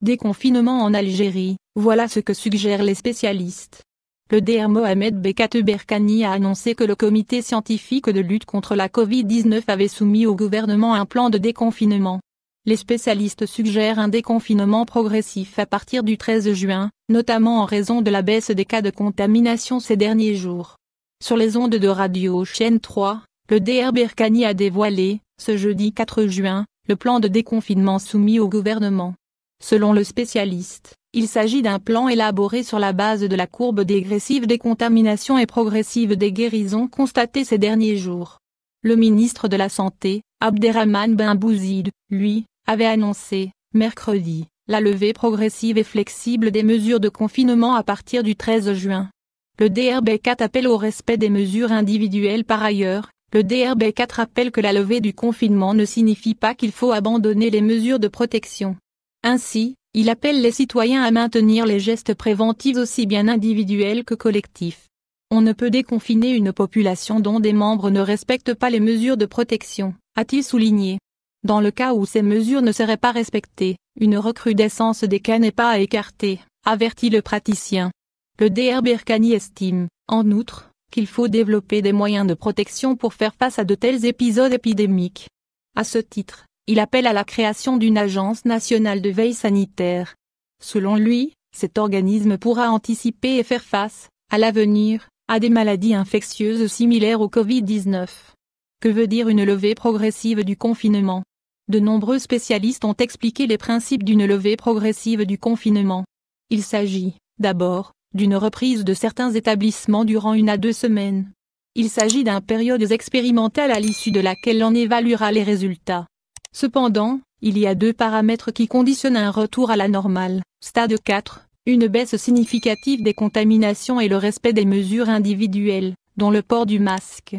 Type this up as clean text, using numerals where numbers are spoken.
Déconfinement en Algérie, voilà ce que suggèrent les spécialistes. Le Dr Mohamed Bekat Berkani a annoncé que le comité scientifique de lutte contre la Covid-19 avait soumis au gouvernement un plan de déconfinement. Les spécialistes suggèrent un déconfinement progressif à partir du 13 juin, notamment en raison de la baisse des cas de contamination ces derniers jours. Sur les ondes de Radio Chaîne 3, le Dr Berkani a dévoilé, ce jeudi 4 juin, le plan de déconfinement soumis au gouvernement. Selon le spécialiste, il s'agit d'un plan élaboré sur la base de la courbe dégressive des contaminations et progressive des guérisons constatées ces derniers jours. Le ministre de la Santé, Abderrahmane Ben Bouzid, lui, avait annoncé, mercredi, la levée progressive et flexible des mesures de confinement à partir du 13 juin. Le Dr Bekat appelle au respect des mesures individuelles par ailleurs. Le Dr Bekat rappelle que la levée du confinement ne signifie pas qu'il faut abandonner les mesures de protection. Ainsi, il appelle les citoyens à maintenir les gestes préventifs aussi bien individuels que collectifs. On ne peut déconfiner une population dont des membres ne respectent pas les mesures de protection, a-t-il souligné. Dans le cas où ces mesures ne seraient pas respectées, une recrudescence des cas n'est pas à écarter, avertit le praticien. Le Dr Berkani estime, en outre, qu'il faut développer des moyens de protection pour faire face à de tels épisodes épidémiques. À ce titre, il appelle à la création d'une agence nationale de veille sanitaire. Selon lui, cet organisme pourra anticiper et faire face, à l'avenir, à des maladies infectieuses similaires au Covid-19. Que veut dire une levée progressive du confinement? De nombreux spécialistes ont expliqué les principes d'une levée progressive du confinement. Il s'agit, d'abord, d'une reprise de certains établissements durant 1 à 2 semaines. Il s'agit d'une période expérimentale à l'issue de laquelle on évaluera les résultats. Cependant, il y a 2 paramètres qui conditionnent un retour à la normale. Stade 4, une baisse significative des contaminations et le respect des mesures individuelles, dont le port du masque.